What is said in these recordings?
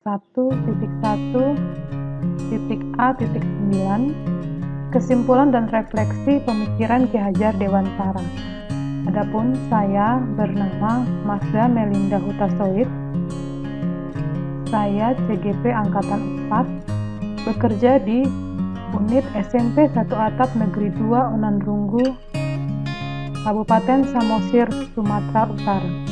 1.1.A.9 Kesimpulan dan refleksi pemikiran Ki Hajar Dewantara. Adapun saya bernama Mazda Melinda Hutasoid. Saya CGP Angkatan 4, bekerja di Unit SMP 1 Atap Negeri 2 Onandrunggu, Kabupaten Samosir, Sumatera Utara.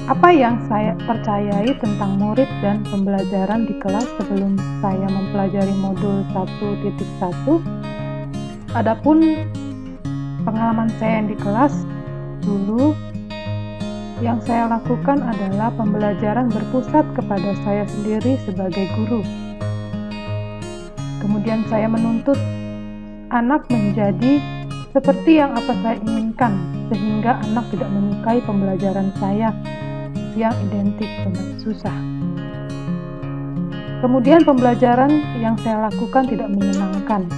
Apa yang saya percayai tentang murid dan pembelajaran di kelas sebelum saya mempelajari modul 1.1? Adapun pengalaman saya yang di kelas dulu, yang saya lakukan adalah pembelajaran berpusat kepada saya sendiri sebagai guru. Kemudian saya menuntut anak menjadi seperti yang apa saya inginkan, sehingga anak tidak menyukai pembelajaran saya yang identik dengan susah. Kemudian pembelajaran yang saya lakukan tidak menyenangkan.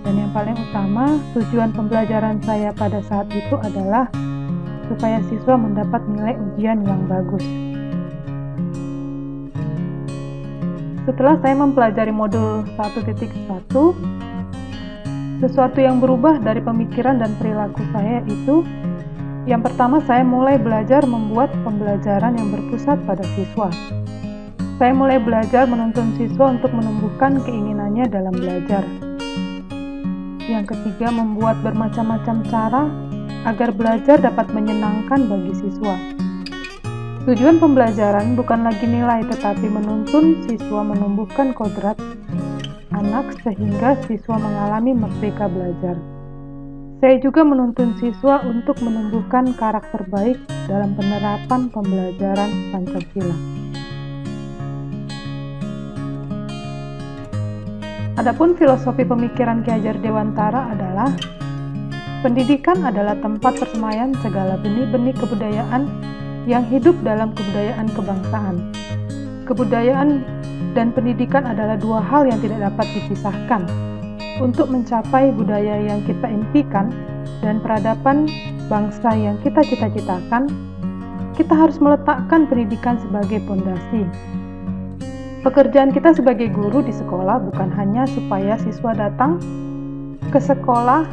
Dan yang paling utama, tujuan pembelajaran saya pada saat itu adalah supaya siswa mendapat nilai ujian yang bagus. Setelah saya mempelajari modul 1.1, sesuatu yang berubah dari pemikiran dan perilaku saya itu, yang pertama, saya mulai belajar membuat pembelajaran yang berpusat pada siswa. Saya mulai belajar menuntun siswa untuk menumbuhkan keinginannya dalam belajar. Yang ketiga, membuat bermacam-macam cara agar belajar dapat menyenangkan bagi siswa. Tujuan pembelajaran bukan lagi nilai, tetapi menuntun siswa menumbuhkan kodrat anak sehingga siswa mengalami merdeka belajar. Saya juga menuntun siswa untuk menumbuhkan karakter baik dalam penerapan pembelajaran Pancasila. Adapun filosofi pemikiran Ki Hajar Dewantara adalah pendidikan adalah tempat persemaian segala benih-benih kebudayaan yang hidup dalam kebudayaan kebangsaan. Kebudayaan dan pendidikan adalah dua hal yang tidak dapat dipisahkan. Untuk mencapai budaya yang kita impikan dan peradaban bangsa yang kita cita-citakan, kita harus meletakkan pendidikan sebagai pondasi. Pekerjaan kita sebagai guru di sekolah bukan hanya supaya siswa datang ke sekolah,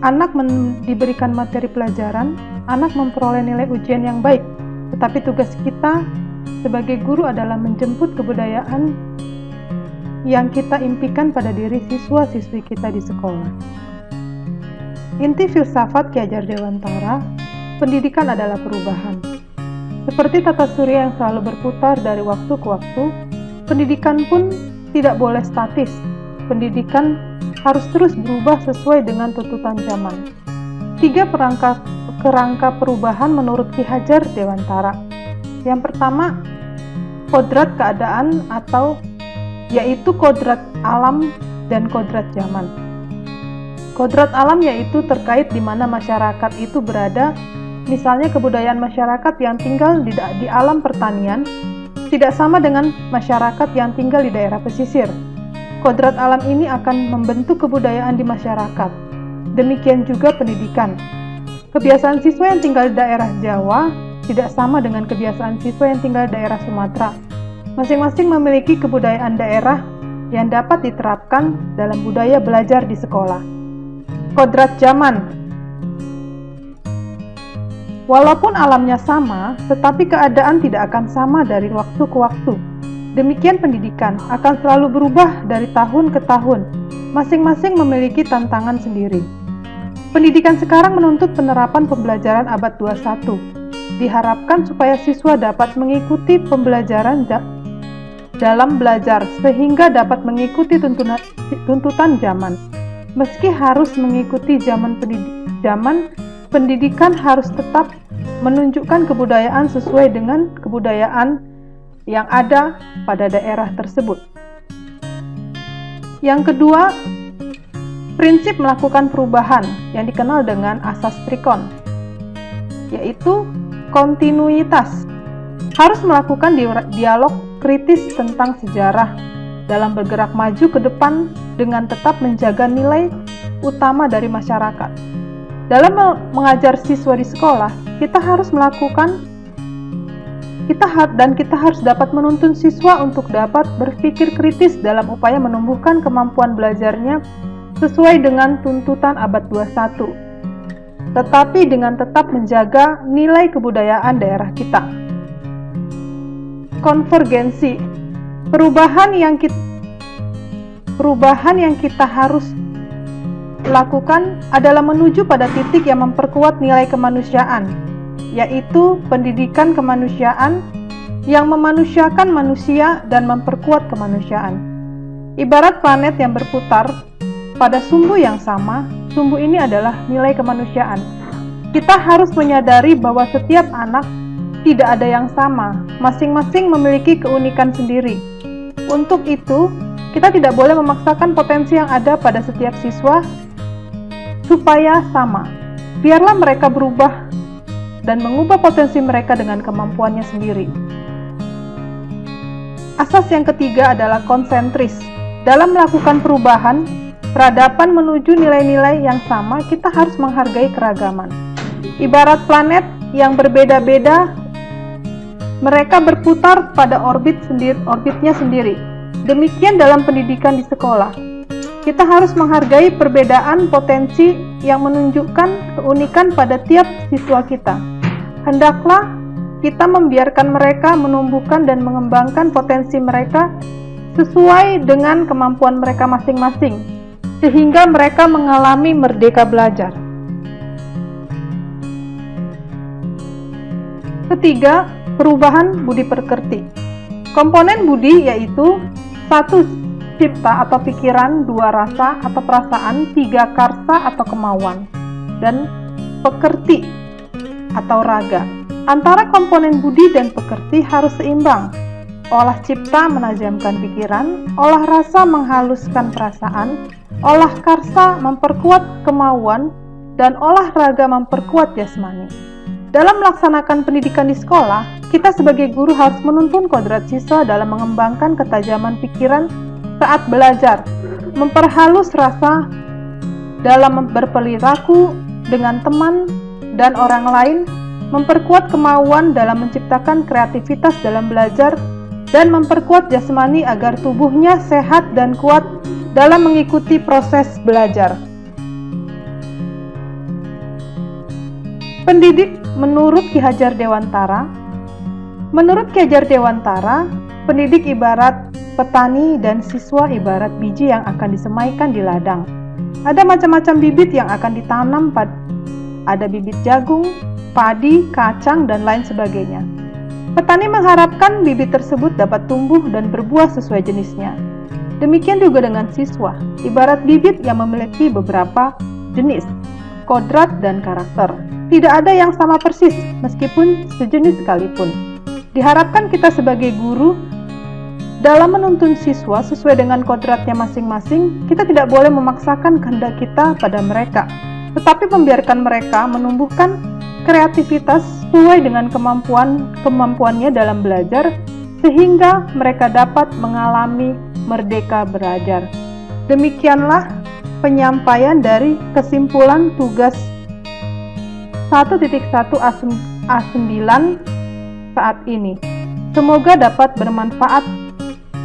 anak diberikan materi pelajaran, anak memperoleh nilai ujian yang baik, tetapi tugas kita sebagai guru adalah menjemput kebudayaan yang kita impikan pada diri siswa-siswi kita di sekolah. Inti filsafat Ki Hajar Dewantara, pendidikan adalah perubahan. Seperti tata surya yang selalu berputar dari waktu ke waktu, pendidikan pun tidak boleh statis. Pendidikan harus terus berubah sesuai dengan tuntutan zaman. 3 kerangka perubahan menurut Ki Hajar Dewantara. Yang pertama, kodrat keadaan atau yaitu kodrat alam dan kodrat zaman. Kodrat alam yaitu terkait di mana masyarakat itu berada, misalnya kebudayaan masyarakat yang tinggal di alam pertanian tidak sama dengan masyarakat yang tinggal di daerah pesisir. Kodrat alam ini akan membentuk kebudayaan di masyarakat. Demikian juga pendidikan. Kebiasaan siswa yang tinggal di daerah Jawa tidak sama dengan kebiasaan siswa yang tinggal di daerah Sumatera. Masing-masing memiliki kebudayaan daerah yang dapat diterapkan dalam budaya belajar di sekolah. Kodrat zaman. Walaupun alamnya sama, tetapi keadaan tidak akan sama dari waktu ke waktu. Demikian pendidikan akan selalu berubah dari tahun ke tahun. Masing-masing memiliki tantangan sendiri. Pendidikan sekarang menuntut penerapan pembelajaran abad 21. Diharapkan supaya siswa dapat mengikuti pembelajaran dalam belajar sehingga dapat mengikuti tuntutan zaman. Meski harus mengikuti zaman pendidikan harus tetap menunjukkan kebudayaan sesuai dengan kebudayaan yang ada pada daerah tersebut. Yang kedua, prinsip melakukan perubahan yang dikenal dengan asas Trikon, yaitu kontinuitas. Harus melakukan dialog kritis tentang sejarah dalam bergerak maju ke depan dengan tetap menjaga nilai utama dari masyarakat. Dalam mengajar siswa di sekolah, kita harus dapat menuntun siswa untuk dapat berpikir kritis dalam upaya menumbuhkan kemampuan belajarnya sesuai dengan tuntutan abad 21, tetapi dengan tetap menjaga nilai kebudayaan daerah kita. Konvergensi, perubahan yang kita harus lakukan adalah menuju pada titik yang memperkuat nilai kemanusiaan, yaitu pendidikan kemanusiaan yang memanusiakan manusia dan memperkuat kemanusiaan. Ibarat planet yang berputar pada sumbu yang sama, sumbu ini adalah nilai kemanusiaan. Kita harus menyadari bahwa setiap anak tidak ada yang sama, masing-masing memiliki keunikan sendiri. Untuk itu, kita tidak boleh memaksakan potensi yang ada pada setiap siswa supaya sama. Biarlah mereka berubah dan mengubah potensi mereka dengan kemampuannya sendiri. Asas yang ketiga adalah konsentris. Dalam melakukan perubahan, peradaban menuju nilai-nilai yang sama, kita harus menghargai keragaman. Ibarat planet yang berbeda-beda, mereka berputar pada orbitnya sendiri. Demikian dalam pendidikan di sekolah. Kita harus menghargai perbedaan potensi yang menunjukkan keunikan pada tiap siswa kita. Hendaklah kita membiarkan mereka menumbuhkan dan mengembangkan potensi mereka sesuai dengan kemampuan mereka masing-masing, sehingga mereka mengalami merdeka belajar. Ketiga, perubahan budi pekerti. Komponen budi yaitu 1. Cipta atau pikiran, 2. Rasa atau perasaan, 3. Karsa atau kemauan, dan pekerti atau raga. Antara komponen budi dan pekerti harus seimbang. Olah cipta menajamkan pikiran, olah rasa menghaluskan perasaan, olah karsa memperkuat kemauan, dan olah raga memperkuat jasmani. Dalam melaksanakan pendidikan di sekolah, kita sebagai guru harus menuntun kodrat siswa dalam mengembangkan ketajaman pikiran saat belajar, memperhalus rasa dalam berperilaku dengan teman dan orang lain, memperkuat kemauan dalam menciptakan kreativitas dalam belajar, dan memperkuat jasmani agar tubuhnya sehat dan kuat dalam mengikuti proses belajar. Pendidik menurut Ki Hajar Dewantara. Menurut Ki Hajar Dewantara, pendidik ibarat petani dan siswa ibarat biji yang akan disemaikan di ladang. Ada macam-macam bibit yang akan ditanam, ada bibit jagung, padi, kacang, dan lain sebagainya. Petani mengharapkan bibit tersebut dapat tumbuh dan berbuah sesuai jenisnya. Demikian juga dengan siswa, ibarat bibit yang memiliki beberapa jenis, kodrat, dan karakter. Tidak ada yang sama persis, meskipun sejenis sekalipun. Diharapkan kita sebagai guru dalam menuntun siswa sesuai dengan kodratnya masing-masing, kita tidak boleh memaksakan kehendak kita pada mereka, tetapi membiarkan mereka menumbuhkan kreativitas sesuai dengan kemampuannya dalam belajar, sehingga mereka dapat mengalami merdeka belajar. Demikianlah penyampaian dari kesimpulan tugas 1.1A9 saat ini. Semoga dapat bermanfaat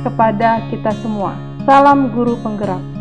kepada kita semua. Salam guru penggerak.